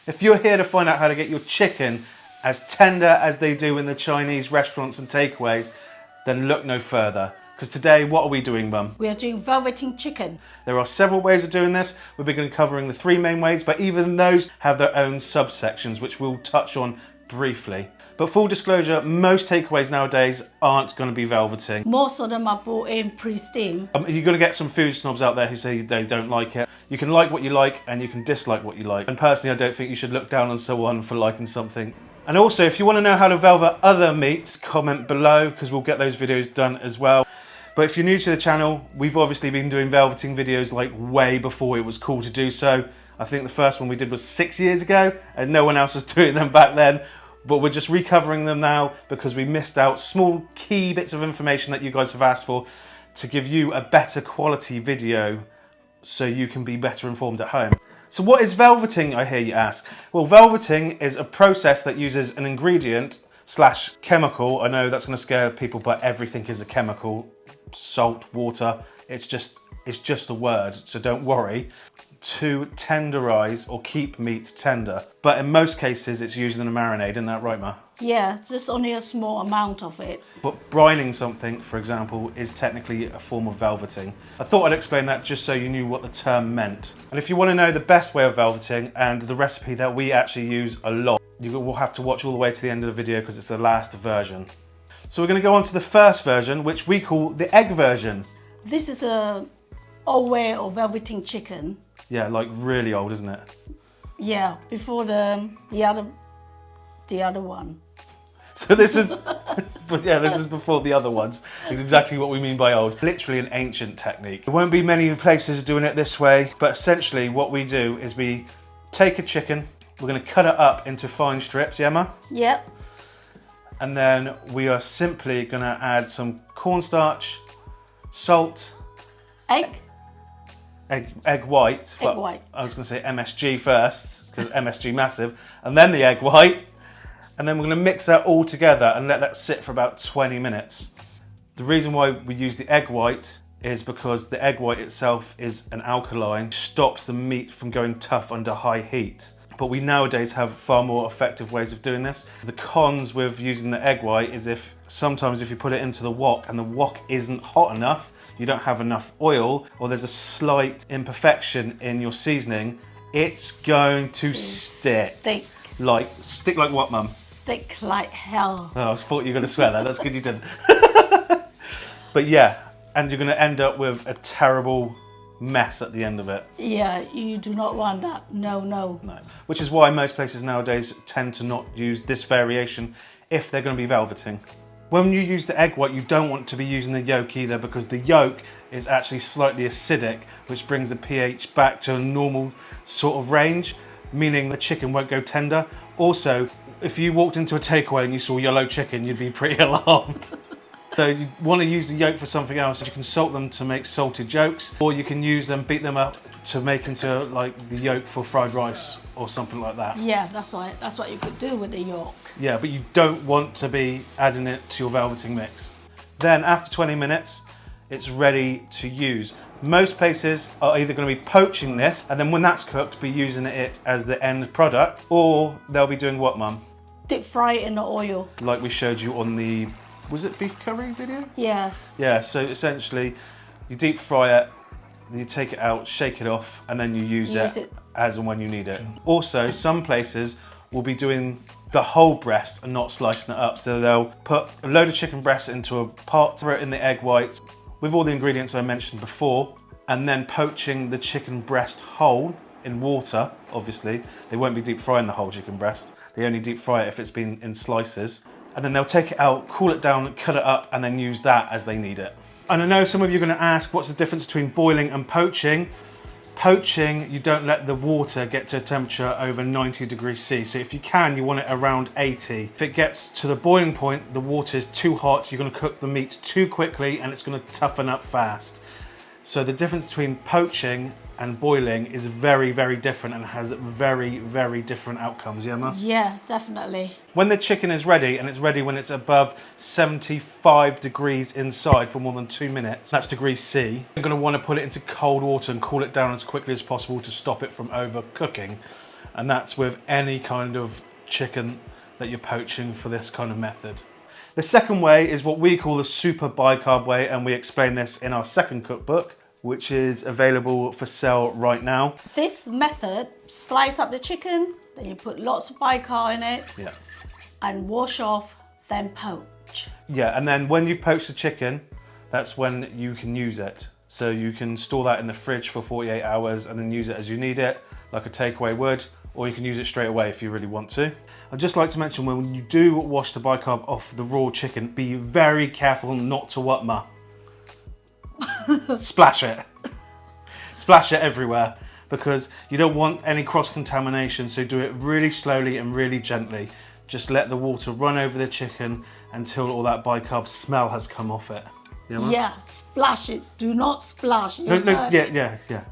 If you're here to find out how to get your chicken as tender as they do in the Chinese restaurants and takeaways, then look no further. Because today, what are we doing, Mum? We are doing velveting chicken. There are several ways of doing this. We're beginning covering the 3 main ways, but even those have their own subsections, which we'll touch on briefly. But full disclosure, most takeaways nowadays aren't going to be velveting. Most of them are bought in pre-steam. You're going to get some food snobs out there who say they don't like it. You can like what you like and you can dislike what you like. And personally, I don't think you should look down on someone for liking something. And also, if you want to know how to velvet other meats, comment below because we'll get those videos done as well. But if you're new to the channel, we've obviously been doing velveting videos like way before it was cool to do so. I think the first one we did was 6 years ago and no one else was doing them back then. But we're just recovering them now because we missed out small key bits of information that you guys have asked for to give you a better quality video so you can be better informed at home. So what is velveting, I hear you ask? Well, velveting is a process that uses an ingredient / chemical. I know that's going to scare people, but everything is a chemical. Salt, water, it's just a word, so don't worry. To tenderize or keep meat tender. But in most cases it's used in a marinade, isn't that right, Ma? Yeah, just only a small amount of it. But brining something, for example, is technically a form of velveting. I thought I'd explain that just so you knew what the term meant. And if you want to know the best way of velveting and the recipe that we actually use a lot, you will have to watch all the way to the end of the video because it's the last version. So we're going to go on to the first version, which we call the egg version. This is a old way of velveting chicken. Yeah, like really old, isn't it? Yeah, before the other one. So this is, but yeah, this is before the other ones. It's exactly what we mean by old. Literally an ancient technique. There won't be many places doing it this way, but essentially what we do is we take a chicken, we're going to cut it up into fine strips, yeah, Ma? Yep. And then we are simply going to add some cornstarch, salt, Egg white. Egg white. I was going to say MSG first, because MSG massive, and then the egg white. And then we're going to mix that all together and let that sit for about 20 minutes. The reason why we use the egg white is because the egg white itself is an alkaline, stops the meat from going tough under high heat. But we nowadays have far more effective ways of doing this. The cons with using the egg white is sometimes if you put it into the wok and the wok isn't hot enough, you don't have enough oil, or there's a slight imperfection in your seasoning, it's going to stick. Stick like what, Mum? Stick like hell. Oh, I thought you were going to swear that. That's good you didn't. But yeah, and you're going to end up with a terrible mess at the end of it. Yeah, you do not want that. No. No. Which is why most places nowadays tend to not use this variation if they're going to be velveting. When you use the egg white, you don't want to be using the yolk either because the yolk is actually slightly acidic, which brings the pH back to a normal sort of range, meaning the chicken won't go tender. Also, if you walked into a takeaway and you saw yellow chicken, you'd be pretty alarmed. So you want to use the yolk for something else. You can salt them to make salted yolks, or you can use them, beat them up to make into like the yolk for fried rice or something like that. Yeah, that's right. That's what you could do with the yolk. Yeah, but you don't want to be adding it to your velveting mix. Then after 20 minutes, it's ready to use. Most places are either going to be poaching this, and then when that's cooked, be using it as the end product, or they'll be doing what, Mum? Deep fry it in the oil. Like we showed you on the, was it beef curry video? Yes. Yeah, so essentially you deep fry it, then you take it out, shake it off, and then you use it as and when you need it. Also, some places will be doing the whole breast and not slicing it up. So they'll put a load of chicken breasts into a pot, throw it in the egg whites with all the ingredients I mentioned before, and then poaching the chicken breast whole in water, obviously. They won't be deep frying the whole chicken breast. They only deep fry it if it's been in slices. And then they'll take it out, cool it down, cut it up, and then use that as they need it. And I know some of you are going to ask, what's the difference between boiling and poaching? Poaching, you don't let the water get to a temperature over 90 degrees C. So if you can, you want it around 80. If it gets to the boiling point, the water is too hot, you're going to cook the meat too quickly and it's going to toughen up fast. So the difference between poaching and boiling is very, very different and has very, very different outcomes, yeah, Ma? Yeah, definitely. When the chicken is ready, and it's ready when it's above 75 degrees inside for more than 2 minutes, that's degrees C, you're going to want to put it into cold water and cool it down as quickly as possible to stop it from overcooking. And that's with any kind of chicken that you're poaching for this kind of method. The second way is what we call the super bicarb way, and we explain this in our second cookbook, which is available for sale right now. This method, slice up the chicken, then you put lots of bicarb in it, Yeah. and wash off, then poach. Yeah, and then when you've poached the chicken, that's when you can use it. So you can store that in the fridge for 48 hours and then use it as you need it, like a takeaway would, or you can use it straight away if you really want to. I'd just like to mention, when you do wash the bicarb off the raw chicken, be very careful not to what, Ma? Splash it. Splash it everywhere, because you don't want any cross-contamination, so do it really slowly and really gently. Just let the water run over the chicken until all that bicarb smell has come off it. Yeah, Ma? Yeah, splash it. Do not splash. You No, heard it. yeah.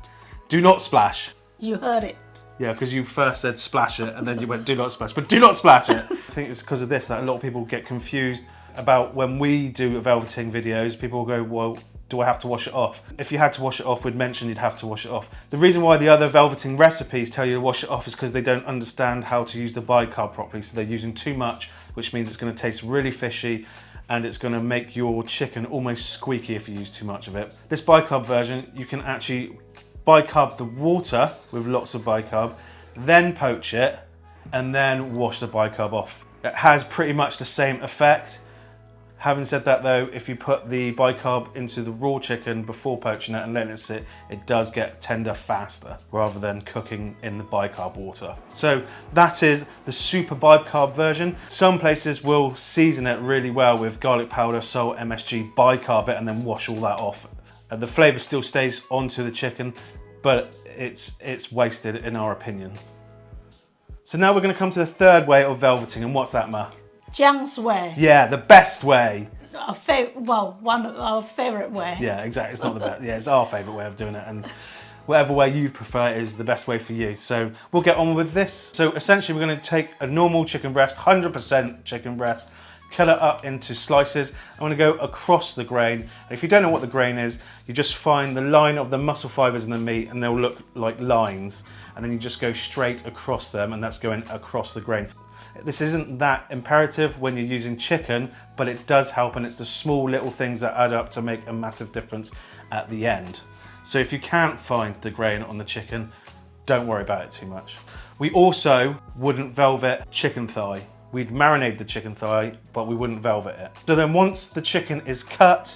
Do not splash. You heard it. Yeah, because you first said splash it and then you went do not splash, but do not splash it. I think it's because of this that a lot of people get confused about when we do velveting videos. People will go, well, do I have to wash it off? If you had to wash it off, we'd mention you'd have to wash it off. The reason why the other velveting recipes tell you to wash it off is because they don't understand how to use the bicarb properly. So they're using too much, which means it's going to taste really fishy and it's going to make your chicken almost squeaky if you use too much of it. This bicarb version, you can actually bicarb the water with lots of bicarb, then poach it, and then wash the bicarb off. It has pretty much the same effect. Having said that though, if you put the bicarb into the raw chicken before poaching it and letting it sit, it does get tender faster rather than cooking in the bicarb water. So that is the super bicarb version. Some places will season it really well with garlic powder, salt, MSG, bicarb it, and then wash all that off. The flavour still stays onto the chicken, but it's wasted in our opinion. So now we're going to come to the third way of velveting, and what's that, Ma? Ziangs way. Yeah, the best way. One of our favourite way. Yeah, exactly. It's not the best. Yeah, it's our favourite way of doing it, and whatever way you prefer is the best way for you. So we'll get on with this. So essentially, we're going to take a normal chicken breast, 100% chicken breast, cut it up into slices. I'm going to go across the grain. And if you don't know what the grain is, you just find the line of the muscle fibres in the meat, and they'll look like lines. And then you just go straight across them, and that's going across the grain. This isn't that imperative when you're using chicken, but it does help, and it's the small little things that add up to make a massive difference at the end. So if you can't find the grain on the chicken, don't worry about it too much. We also wouldn't velvet chicken thigh. We'd marinate the chicken thigh, but we wouldn't velvet it. So then once the chicken is cut,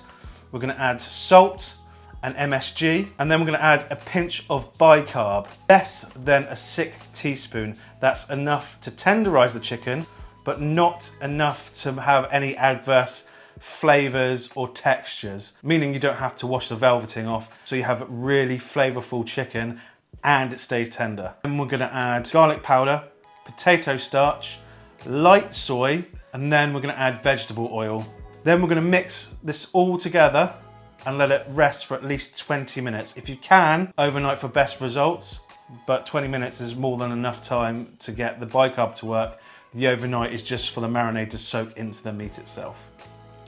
we're gonna add salt and MSG, and then we're gonna add a pinch of bicarb, less than a 1/6 teaspoon. That's enough to tenderize the chicken, but not enough to have any adverse flavors or textures, meaning you don't have to wash the velveting off, so you have really flavorful chicken and it stays tender. Then we're gonna add garlic powder, potato starch, light soy, and then we're gonna add vegetable oil. Then we're gonna mix this all together and let it rest for at least 20 minutes. If you can, overnight for best results, but 20 minutes is more than enough time to get the bicarb to work. The overnight is just for the marinade to soak into the meat itself.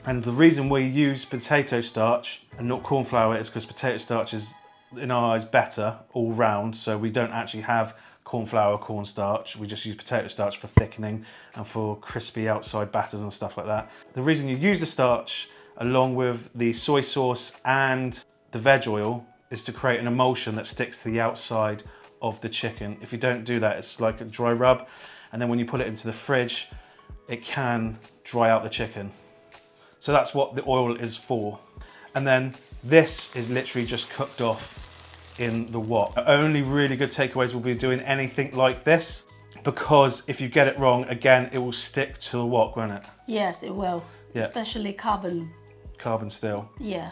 And the reason we use potato starch and not corn flour is because potato starch is, in our eyes, better all round. So we don't actually have corn flour or corn starch. We just use potato starch for thickening and for crispy outside batters and stuff like that. The reason you use the starch along with the soy sauce and the veg oil is to create an emulsion that sticks to the outside of the chicken. If you don't do that, it's like a dry rub, and then when you put it into the fridge, it can dry out the chicken. So that's what the oil is for. And then this is literally just cooked off in the wok. Only really good takeaways will be doing anything like this, because if you get it wrong, again, it will stick to the wok, won't it? Yes, it will. Yeah. Especially carbon. Carbon steel. Yeah.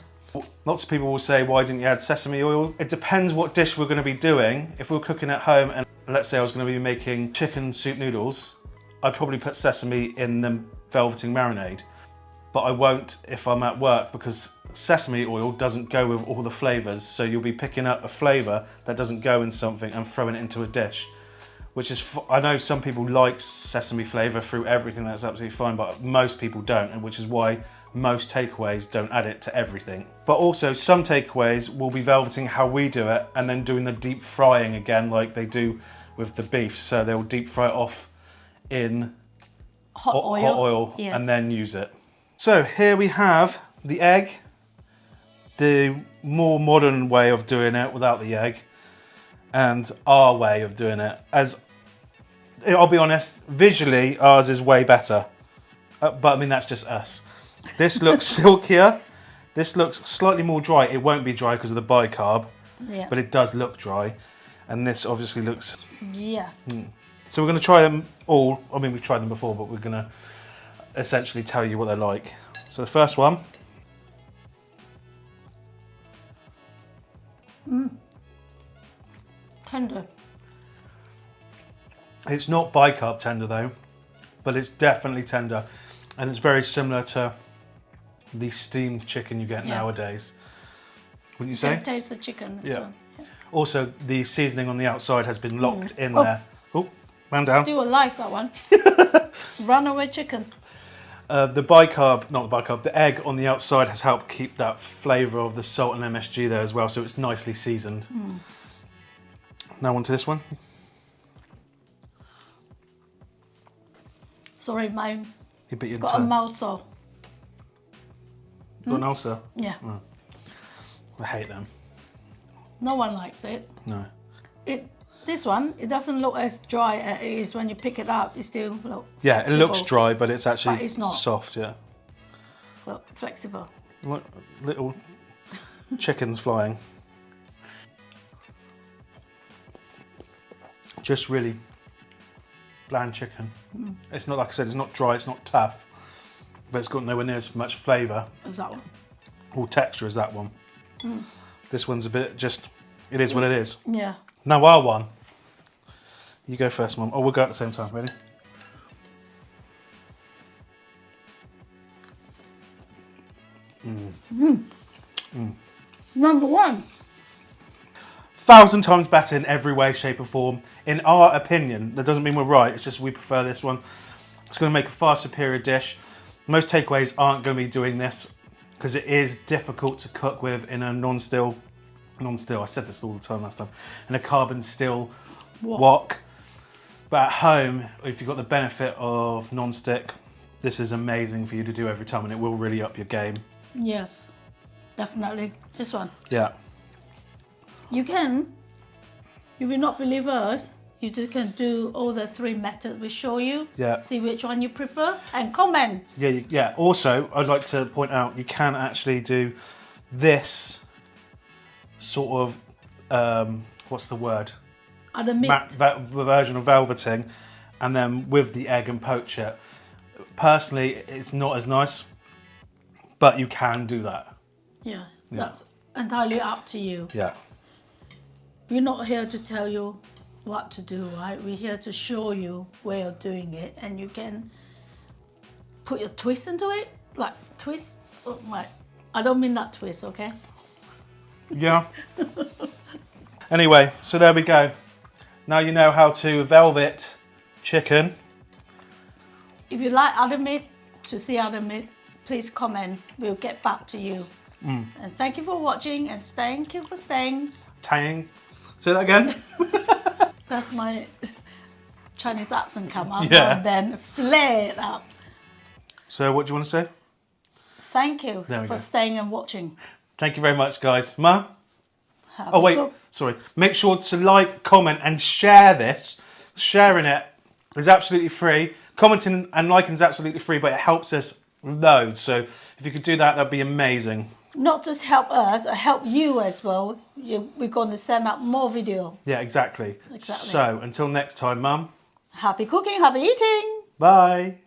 Lots of people will say, why didn't you add sesame oil? It depends what dish we're going to be doing. If we're cooking at home and let's say I was going to be making chicken soup noodles, I'd probably put sesame in the velveting marinade. But I won't if I'm at work, because sesame oil doesn't go with all the flavours. So you'll be picking up a flavour that doesn't go in something and throwing it into a dish. Which is, I know some people like sesame flavour through everything, that's absolutely fine, but most people don't, and which is why most takeaways don't add it to everything. But also some takeaways will be velveting how we do it and then doing the deep frying again like they do with the beef, so they'll deep fry it off in Hot oil. hot oil Yes. and then use it. So here we have the egg, the more modern way of doing it without the egg, and our way of doing it. As I'll be honest, visually ours is way better, but I mean that's just us. This looks silkier. This looks slightly more dry. It won't be dry because of the bicarb, Yeah. but it does look dry. And this obviously looks... Yeah. So we're going to try them all. I mean, we've tried them before, but we're going to essentially tell you what they're like. So the first one. Tender. It's not bicarb tender though, but it's definitely tender. And it's very similar to the steamed chicken you get nowadays. Wouldn't you say? You can taste the chicken. This one. Yeah. Also, the seasoning on the outside has been locked in there. Oh, man down. Still alive, that one. Runaway chicken. The bicarb, not the bicarb, the egg on the outside has helped keep that flavour of the salt and MSG there as well, so it's nicely seasoned. Now on to this one. Sorry, my You bit your got a tongue. mouth sore. Got an ulcer? Yeah. I hate them. No one likes it. No. This one, it doesn't look as dry as it is when you pick it up. It's still Yeah, it looks flexible. dry, but it's actually But it's not. soft, yeah. Well, flexible. Look, little chickens flying. Just really bland chicken. It's not, like I said, it's not dry, it's not tough, but it's got nowhere near as much flavour Is that one? or texture as that one. This one's a bit just, it is what it is. Yeah. Now our one. You go first, Mum. Oh, we'll go at the same time. Ready? Number one. 1,000 times better in every way, shape or form. In our opinion, that doesn't mean we're right, it's just we prefer this one. It's going to make a far superior dish. Most takeaways aren't going to be doing this because it is difficult to cook with in a non-still, I said this all the time last time, in a carbon steel wok. But at home, if you've got the benefit of non-stick, this is amazing for you to do every time and it will really up your game. Yes, definitely. This one. Yeah. You will not believe us. You just can do all the three methods we show you. Yeah. See which one you prefer and comment. Yeah. Also, I'd like to point out you can actually do this sort of, what's the word? Other meat. Version of velveting, and then with the egg and poach it. Personally, it's not as nice, but you can do that. Yeah, that's entirely up to you. Yeah. We're not here to tell you what to do, right? We're here to show you way of doing it, and you can put your twist into it, like twist. Oh my, I don't mean that twist, okay? Yeah. Anyway, so there we go. Now you know how to velvet chicken. If you like other meat, to see other meat, please comment. We'll get back to you. And thank you for watching, and thank you for staying. Tang. Say that again. That's my Chinese accent come up Yeah. and then flare it up. So what do you want to say? Thank you There we for go. staying and watching. Thank you very much, guys. Ma? Have Oh a wait, good- sorry. Make sure to like, comment and share this. Sharing it is absolutely free. Commenting and liking is absolutely free, but it helps us loads. So if you could do that, that'd be amazing. Not just help us, help you as well. We're going to send out more video. Yeah, exactly. Exactly. So until next time, Mum. Happy cooking, happy eating. Bye.